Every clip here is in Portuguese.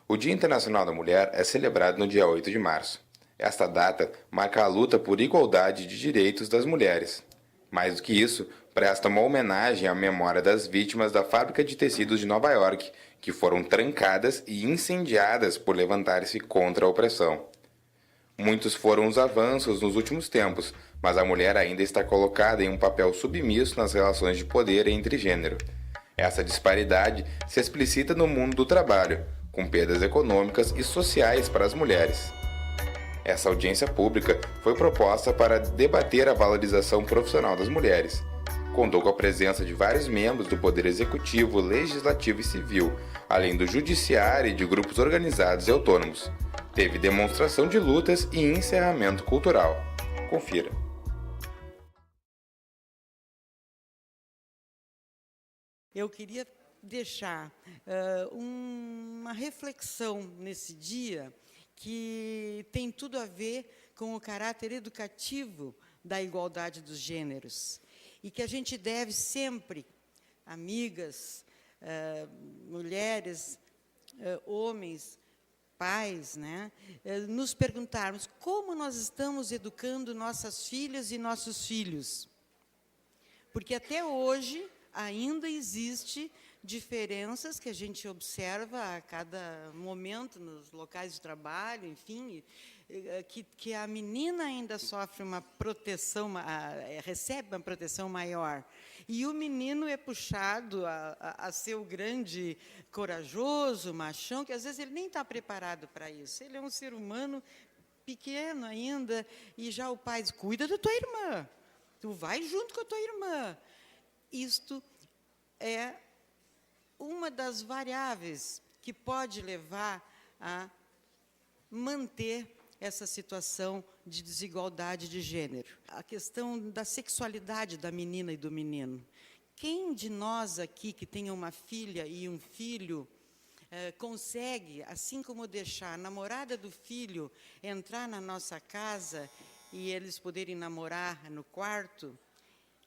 O Dia Internacional da Mulher é celebrado no dia 8 de março. Esta data marca a luta por igualdade de direitos das mulheres. Mais do que isso, presta uma homenagem à memória das vítimas da fábrica de tecidos de Nova York, que foram trancadas e incendiadas por levantar-se contra a opressão. Muitos foram os avanços nos últimos tempos, mas a mulher ainda está colocada em um papel submisso nas relações de poder entre gênero. Essa disparidade se explicita no mundo do trabalho, com perdas econômicas e sociais para as mulheres. Essa audiência pública foi proposta para debater a valorização profissional das mulheres. Contou com a presença de vários membros do Poder Executivo, Legislativo e Civil, além do Judiciário e de grupos organizados e autônomos. Teve demonstração de lutas e encerramento cultural. Confira. Eu queria deixar uma reflexão nesse dia que tem tudo a ver com o caráter educativo da igualdade dos gêneros. E que a gente deve sempre, amigas, mulheres, homens, pais, né, nos perguntarmos como nós estamos educando nossas filhas e nossos filhos. Porque até hoje ainda existe diferenças que a gente observa a cada momento nos locais de trabalho, enfim, que a menina ainda sofre uma proteção, recebe uma proteção maior. E o menino é puxado a ser o grande corajoso, machão, que às vezes ele nem está preparado para isso. Ele é um ser humano pequeno ainda, e já o pai diz, cuida da tua irmã, tu vai junto com a tua irmã. Isto é uma das variáveis que pode levar a manter essa situação de desigualdade de gênero. A questão da sexualidade da menina e do menino. Quem de nós aqui que tenha uma filha e um filho consegue, assim como deixar a namorada do filho entrar na nossa casa e eles poderem namorar no quarto?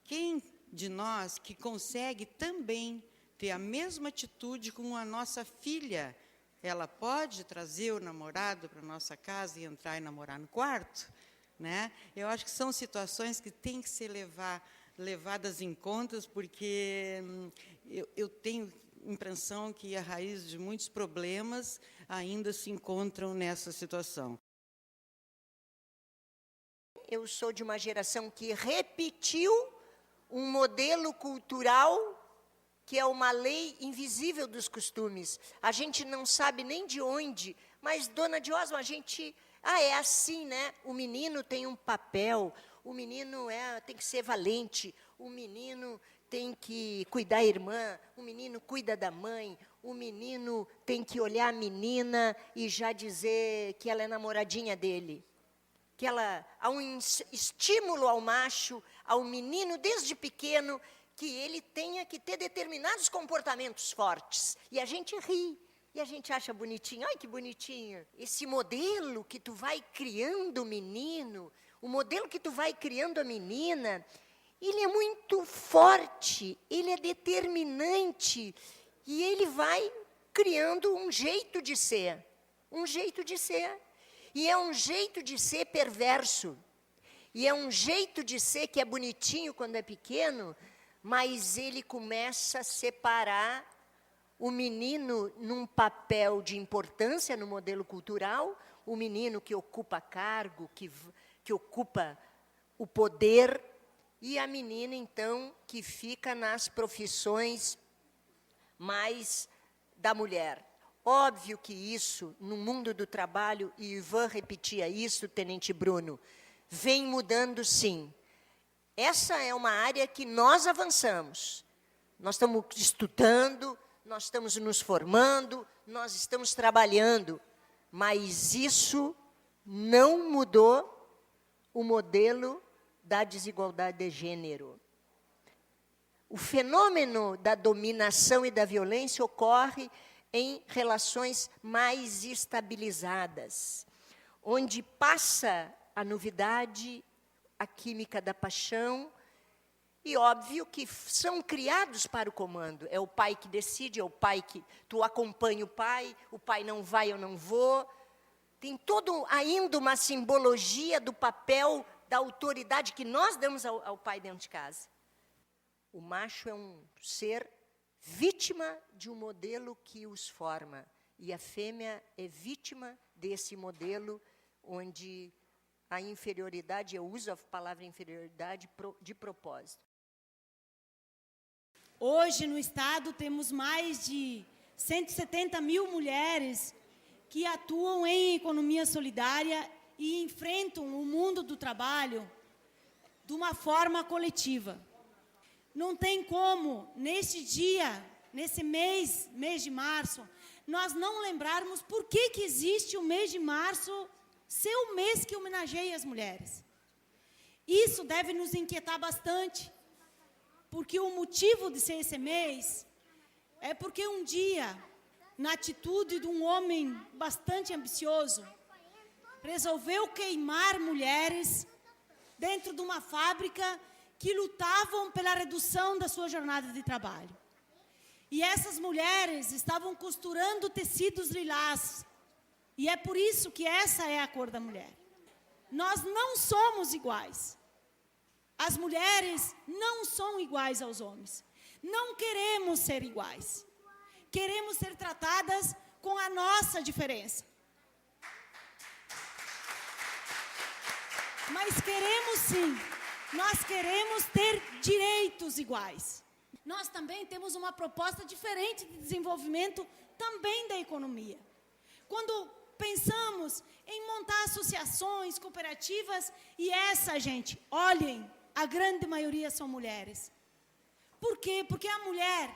Quem de nós que consegue também ter a mesma atitude com a nossa filha? Ela pode trazer o namorado para a nossa casa e entrar e namorar no quarto? Né? Eu acho que são situações que têm que ser levadas em conta, porque eu tenho a impressão que a raiz de muitos problemas ainda se encontram nessa situação. Eu sou de uma geração que repetiu um modelo cultural que é uma lei invisível dos costumes. A gente não sabe nem de onde, mas, dona Diosma, a gente... é assim, né? O menino tem um papel, o menino tem que ser valente, o menino tem que cuidar da irmã, o menino cuida da mãe, o menino tem que olhar a menina e já dizer que ela é namoradinha dele. Que há um estímulo ao macho, ao menino, desde pequeno, que ele tenha que ter determinados comportamentos fortes. E a gente ri, e a gente acha bonitinho. Ai, que bonitinho. Esse modelo que tu vai criando o menino, o modelo que tu vai criando a menina, ele é muito forte, ele é determinante, e ele vai criando um jeito de ser. Um jeito de ser. E é um jeito de ser perverso. E é um jeito de ser que é bonitinho quando é pequeno, mas ele começa a separar o menino num papel de importância no modelo cultural, o menino que ocupa cargo, que ocupa o poder, e a menina, então, que fica nas profissões mais da mulher. Óbvio que isso, no mundo do trabalho, e Ivan repetia isso, Tenente Bruno, vem mudando sim. Essa é uma área que nós avançamos. Nós estamos estudando, nós estamos nos formando, nós estamos trabalhando, mas isso não mudou o modelo da desigualdade de gênero. O fenômeno da dominação e da violência ocorre em relações mais estabilizadas, onde passa a novidade, a química da paixão, E óbvio que são criados para o comando. É o pai que decide, é o pai que... Tu acompanha o pai não vai, eu não vou. Tem todo ainda uma simbologia do papel da autoridade que nós damos ao pai dentro de casa. O macho é um ser vítima de um modelo que os forma. E a fêmea é vítima desse modelo onde a inferioridade, eu uso a palavra inferioridade de propósito. Hoje, no Estado, temos mais de 170 mil mulheres que atuam em economia solidária e enfrentam o mundo do trabalho de uma forma coletiva. Não tem como, neste dia, nesse mês de março, nós não lembrarmos por que existe o mês de março ser o mês que homenageia as mulheres. Isso deve nos inquietar bastante, porque o motivo de ser esse mês é porque um dia, na atitude de um homem bastante ambicioso, resolveu queimar mulheres dentro de uma fábrica que lutavam pela redução da sua jornada de trabalho. E essas mulheres estavam costurando tecidos lilás. E é por isso que essa é a cor da mulher. Nós não somos iguais. As mulheres não são iguais aos homens. Não queremos ser iguais. Queremos ser tratadas com a nossa diferença. Mas queremos sim. Nós queremos ter direitos iguais. Nós também temos uma proposta diferente de desenvolvimento também da economia. Quando pensamos em montar associações, cooperativas, e gente, olhem, a grande maioria são mulheres. Por quê? Porque a mulher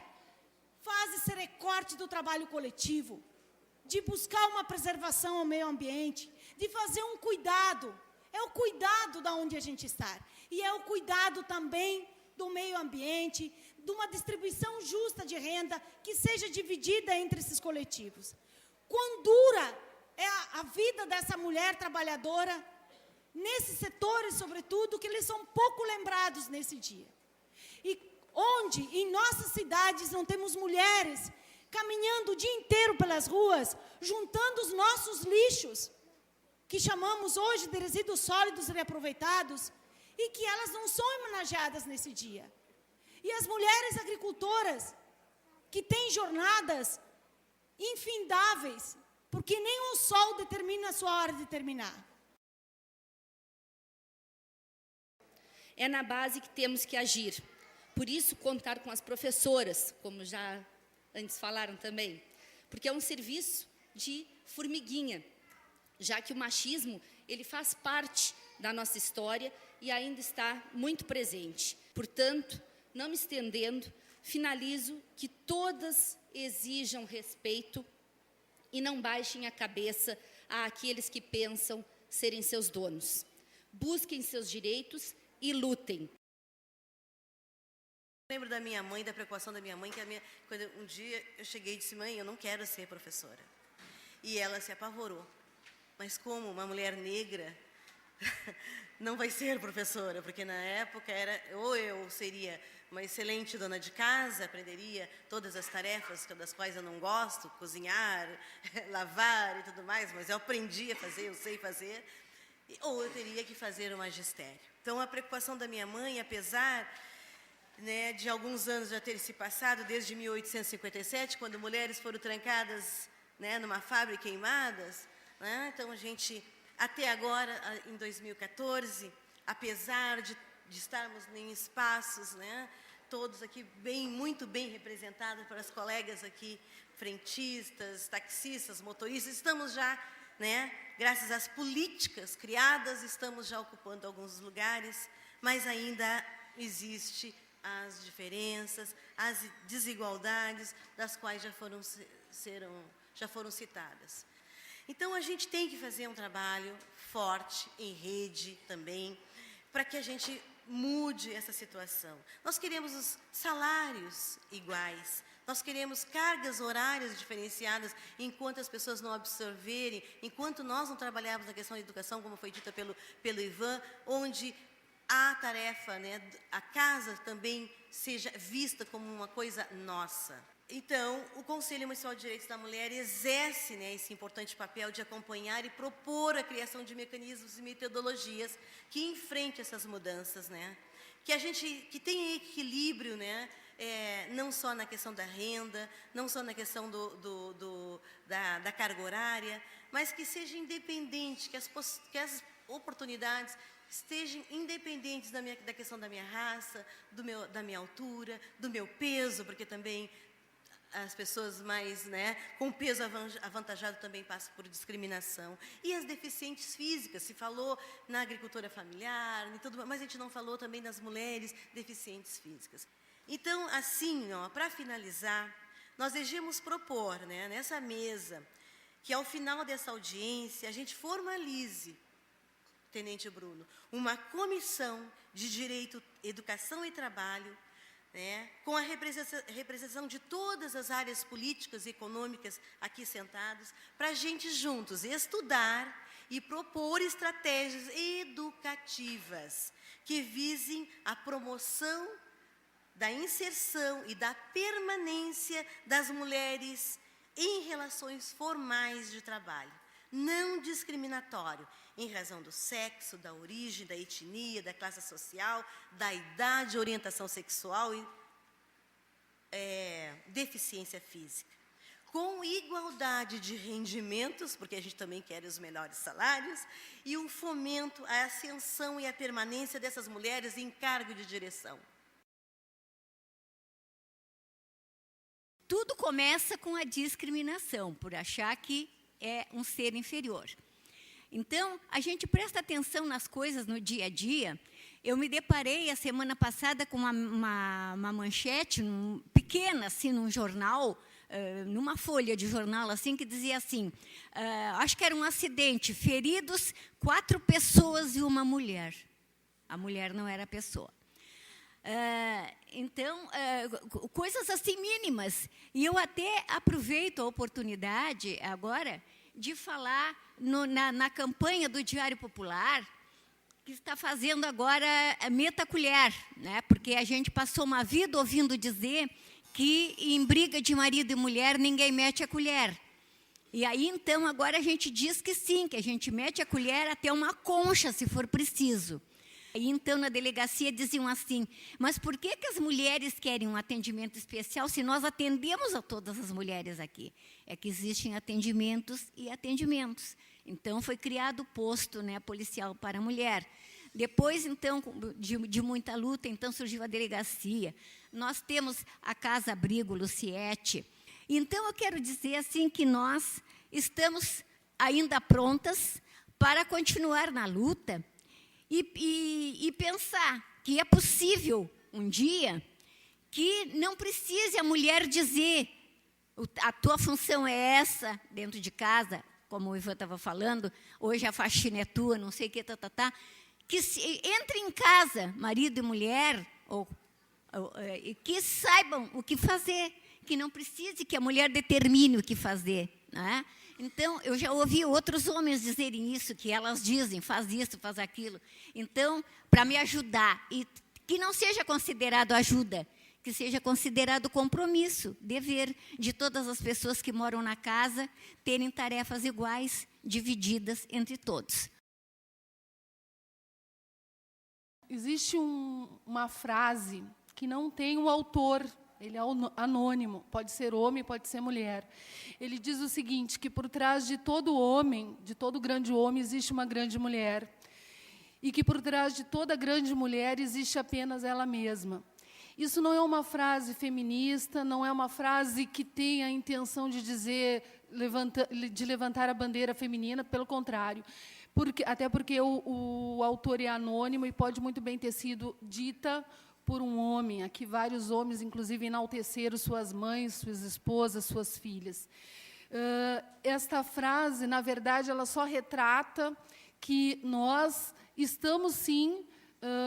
faz esse recorte do trabalho coletivo, de buscar uma preservação ao meio ambiente, de fazer um cuidado. É o cuidado da onde a gente está. E é o cuidado também do meio ambiente, de uma distribuição justa de renda que seja dividida entre esses coletivos. Quão dura é a vida dessa mulher trabalhadora, nesses setores, sobretudo, que eles são pouco lembrados nesse dia. E onde, em nossas cidades, não temos mulheres caminhando o dia inteiro pelas ruas, juntando os nossos lixos, que chamamos hoje de resíduos sólidos reaproveitados, e que elas não são homenageadas nesse dia. E as mulheres agricultoras, que têm jornadas infindáveis, porque nem o sol determina a sua hora de terminar. É na base que temos que agir. Por isso, contar com as professoras, como já antes falaram também, porque é um serviço de formiguinha, já que o machismo, ele faz parte da nossa história e ainda está muito presente. Portanto, não me estendendo, finalizo que todas exijam respeito e não baixem a cabeça àqueles que pensam serem seus donos. Busquem seus direitos e lutem. Lembro da minha mãe, da preocupação da minha mãe, quando um dia eu cheguei e disse: mãe, eu não quero ser professora. E ela se apavorou. Mas como uma mulher negra não vai ser professora? Porque na época ou eu seria uma excelente dona de casa, aprenderia todas as tarefas das quais eu não gosto, cozinhar, lavar e tudo mais, mas eu aprendi a fazer, eu sei fazer, ou eu teria que fazer o magistério. Então, a preocupação da minha mãe, apesar de alguns anos já ter se passado, desde 1857, quando mulheres foram trancadas numa fábrica queimadas, então a gente, até agora, em 2014, apesar de estarmos em espaços, todos aqui muito bem representados pelas colegas aqui, frentistas, taxistas, motoristas, estamos já, graças às políticas criadas, estamos já ocupando alguns lugares, mas ainda existe as diferenças, as desigualdades, das quais já foram citadas. Então, a gente tem que fazer um trabalho forte, em rede também, para que a gente mude essa situação. Nós queremos os salários iguais, nós queremos cargas horárias diferenciadas, enquanto as pessoas não absorverem, enquanto nós não trabalharmos na questão da educação, como foi dita pelo Ivan, onde a tarefa, né, a casa também seja vista como uma coisa nossa. Então, o Conselho Municipal de Direitos da Mulher exerce, né, esse importante papel de acompanhar e propor a criação de mecanismos e metodologias que enfrentem essas mudanças, né? Que tenha equilíbrio, né? Não só na questão da renda, não só na questão da carga horária, mas que seja independente, que as oportunidades estejam independentes da questão da minha raça, da minha altura, do meu peso, porque também as pessoas mais, né, com peso avantajado também passam por discriminação. E as deficientes físicas, se falou na agricultura familiar, e tudo, mas a gente não falou também das mulheres deficientes físicas. Então, assim, para finalizar, nós devemos propor, né, nessa mesa, que ao final dessa audiência a gente formalize, Tenente Bruno, uma comissão de Direito, Educação e Trabalho, né, com a representação de todas as áreas políticas e econômicas aqui sentadas, para a gente juntos estudar e propor estratégias educativas que visem a promoção da inserção e da permanência das mulheres em relações formais de trabalho, não discriminatório, em razão do sexo, da origem, da etnia, da classe social, da idade, orientação sexual e deficiência física. Com igualdade de rendimentos, porque a gente também quer os melhores salários, e um fomento à ascensão e à permanência dessas mulheres em cargo de direção. Tudo começa com a discriminação, por achar que é um ser inferior. Então, a gente presta atenção nas coisas no dia a dia. Eu me deparei a semana passada com uma manchete pequena, assim, num jornal, numa folha de jornal, assim, que dizia assim, acho que era um acidente, feridos 4 pessoas e uma mulher. A mulher não era a pessoa. Então, coisas assim mínimas. E eu até aproveito a oportunidade agora de falar na campanha do Diário Popular, que está fazendo agora Meta Colher, né? Porque a gente passou uma vida ouvindo dizer que em briga de marido e mulher ninguém mete a colher. E aí, então, agora a gente diz que sim, que a gente mete a colher até uma concha, se for preciso. E então, na delegacia, diziam assim, mas por que as mulheres querem um atendimento especial se nós atendemos a todas as mulheres aqui? É que existem atendimentos e atendimentos. Então, foi criado o posto, né, policial para a mulher. Depois, então, de muita luta, então, surgiu a delegacia. Nós temos a Casa Abrigo Luciete. Então, eu quero dizer assim que nós estamos ainda prontas para continuar na luta, e pensar que é possível, um dia, que não precise a mulher dizer a tua função é essa, dentro de casa, como o Ivan estava falando, hoje a faxina é tua, não sei o que, que entre em casa, marido e mulher, que saibam o que fazer, que não precise que a mulher determine o que fazer, né? Então, eu já ouvi outros homens dizerem isso, que elas dizem, faz isso, faz aquilo. Então, para me ajudar, e que não seja considerado ajuda, que seja considerado compromisso, dever de todas as pessoas que moram na casa, terem tarefas iguais, divididas entre todos. Existe uma frase que não tem o autor, ele é anônimo, pode ser homem, pode ser mulher. Ele diz o seguinte, que por trás de todo homem, de todo grande homem, existe uma grande mulher. E que por trás de toda grande mulher existe apenas ela mesma. Isso não é uma frase feminista, não é uma frase que tem a intenção de dizer, de levantar a bandeira feminina, pelo contrário. Até porque o autor é anônimo e pode muito bem ter sido dita por um homem. Aqui vários homens, inclusive, enalteceram suas mães, suas esposas, suas filhas. Esta frase, na verdade, ela só retrata que nós estamos, sim,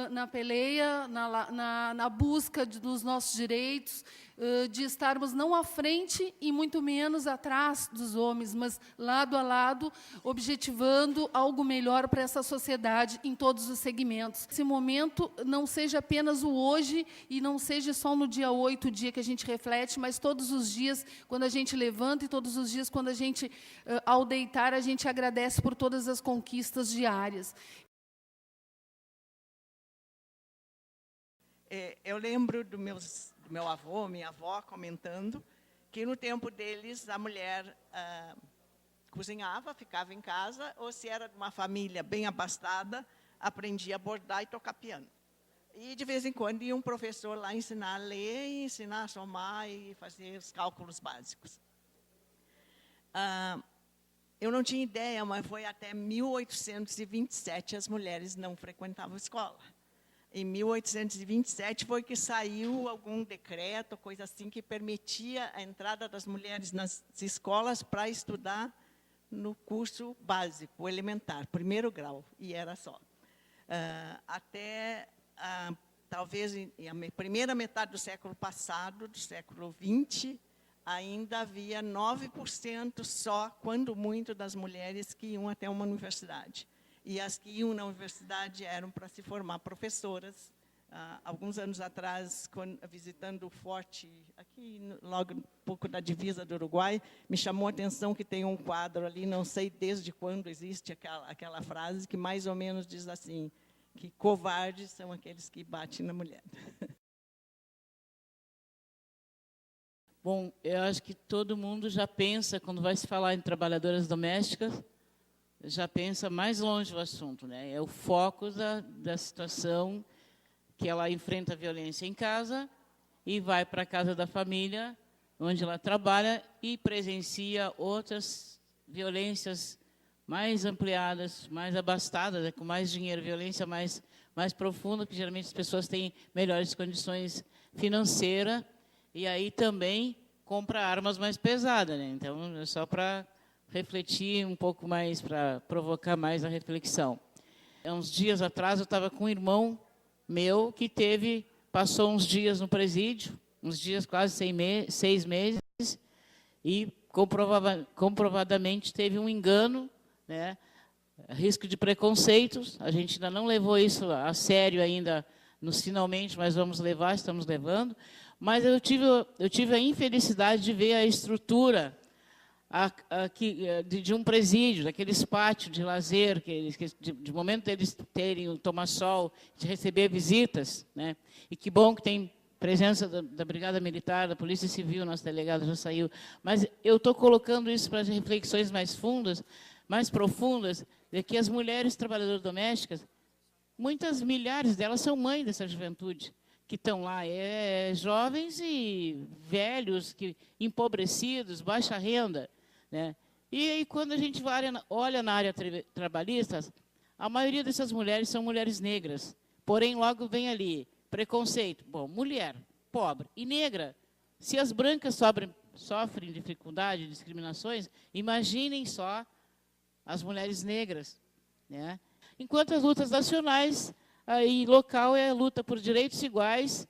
na peleia, na busca dos nossos direitos, de estarmos não à frente e muito menos atrás dos homens, mas lado a lado, objetivando algo melhor para essa sociedade em todos os segmentos. Esse momento não seja apenas o hoje e não seja só no dia 8, o dia que a gente reflete, mas todos os dias, quando a gente levanta e todos os dias, quando a gente, ao deitar, a gente agradece por todas as conquistas diárias. Eu lembro do meu avô, minha avó, comentando que, no tempo deles, a mulher cozinhava, ficava em casa, ou, se era de uma família bem abastada, aprendia a bordar e tocar piano. E, de vez em quando, ia um professor lá ensinar a ler, e ensinar a somar e fazer os cálculos básicos. Eu não tinha ideia, mas foi até 1827 as mulheres não frequentavam escola. Em 1827 foi que saiu algum decreto, coisa assim, que permitia a entrada das mulheres nas escolas para estudar no curso básico, elementar, primeiro grau, e era só. Até, talvez, a primeira metade do século passado, do século XX, ainda havia 9% só, quando muito, das mulheres que iam até uma universidade. E as que iam na universidade eram para se formar professoras. Alguns anos atrás, visitando o forte, aqui logo um pouco da divisa do Uruguai, me chamou a atenção que tem um quadro ali, não sei desde quando existe aquela frase, que mais ou menos diz assim, que covardes são aqueles que batem na mulher. Bom, eu acho que todo mundo já pensa, quando vai se falar em trabalhadoras domésticas, já pensa mais longe o assunto, né? É o foco da situação que ela enfrenta a violência em casa e vai para a casa da família, onde ela trabalha, e presencia outras violências mais ampliadas, mais abastadas, com mais dinheiro, violência mais profunda, que geralmente as pessoas têm melhores condições financeiras, e aí também compra armas mais pesadas, né? Então, é só para refletir um pouco mais, para provocar mais a reflexão. Há uns dias atrás, eu estava com um irmão meu que passou uns dias no presídio, uns dias quase 6 meses, e comprovadamente teve um engano, né, risco de preconceitos. A gente ainda não levou isso a sério ainda finalmente, mas vamos levar, estamos levando. Mas eu tive a infelicidade de ver a estrutura de um presídio, daqueles pátios de lazer, de momento deles tomar sol, de receber visitas, né? E que bom que tem presença da Brigada Militar, da Polícia Civil, nosso delegado já saiu. Mas eu estou colocando isso para as reflexões mais fundas, mais profundas, de que as mulheres trabalhadoras domésticas, milhares delas são mães dessa juventude, que estão lá, jovens e velhos, empobrecidos, baixa renda, né? E aí, quando a gente olha na área trabalhista, a maioria dessas mulheres são mulheres negras. Porém, logo vem ali, preconceito. Bom, mulher, pobre e negra. Se as brancas sofrem dificuldade, discriminações, imaginem só as mulheres negras, né? Enquanto as lutas nacionais e local é a luta por direitos iguais,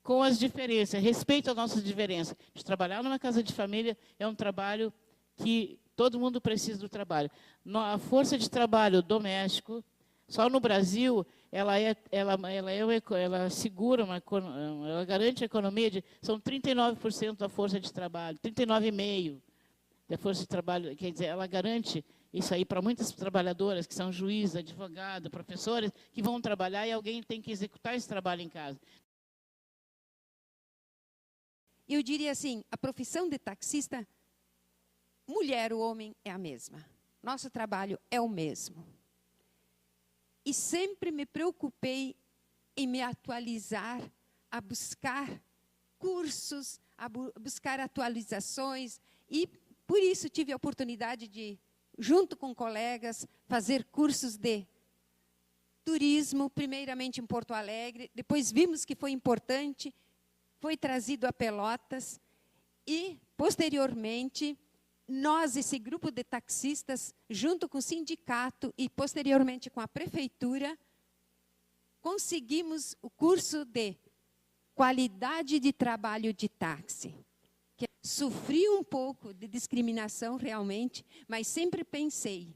com as diferenças, respeito às nossas diferenças. De trabalhar numa casa de família é um trabalho que todo mundo precisa do trabalho. A força de trabalho doméstico, só no Brasil, ela segura, ela garante a economia são 39% da força de trabalho, 39,5% da força de trabalho, quer dizer, ela garante isso aí para muitas trabalhadoras, que são juízes, advogados, professores, que vão trabalhar e alguém tem que executar esse trabalho em casa. Eu diria assim, a profissão de taxista, mulher ou homem, é a mesma. Nosso trabalho é o mesmo. E sempre me preocupei em me atualizar, a buscar cursos, a buscar atualizações, e por isso tive a oportunidade de, junto com colegas, fazer cursos de turismo, primeiramente em Porto Alegre, depois vimos que foi importante, foi trazido a Pelotas, e, posteriormente, nós, esse grupo de taxistas, junto com o sindicato e, posteriormente, com a prefeitura, conseguimos o curso de qualidade de trabalho de táxi. Que sofri um pouco de discriminação realmente, mas sempre pensei,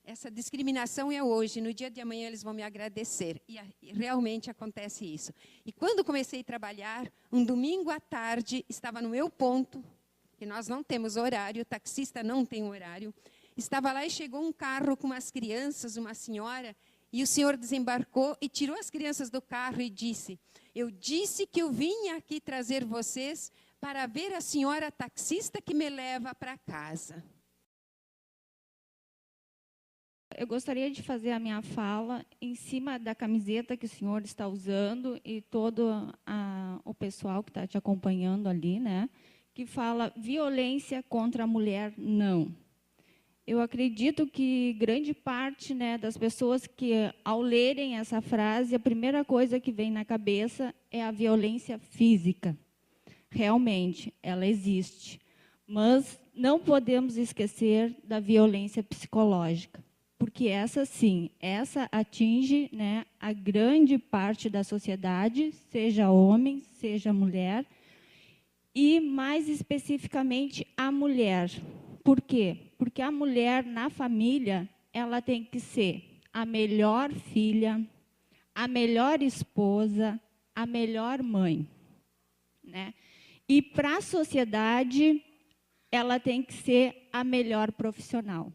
essa discriminação é hoje, no dia de amanhã eles vão me agradecer. E realmente acontece isso. E quando comecei a trabalhar, um domingo à tarde, estava no meu ponto, que nós não temos horário, o taxista não tem horário, estava lá e chegou um carro com umas crianças, uma senhora, e o senhor desembarcou e tirou as crianças do carro e disse, eu disse que eu vim aqui trazer vocês para ver a senhora taxista que me leva para casa. Eu gostaria de fazer a minha fala em cima da camiseta que o senhor está usando e todo o pessoal que está te acompanhando ali, né, que fala violência contra a mulher, não. Eu acredito que grande parte, né, das pessoas que, ao lerem essa frase, a primeira coisa que vem na cabeça é a violência física. Realmente, ela existe. Mas não podemos esquecer da violência psicológica, porque essa, sim, essa atinge, né, a grande parte da sociedade, seja homem, seja mulher, e, mais especificamente, a mulher. Por quê? Porque a mulher, na família, ela tem que ser a melhor filha, a melhor esposa, a melhor mãe, né? E, para a sociedade, ela tem que ser a melhor profissional.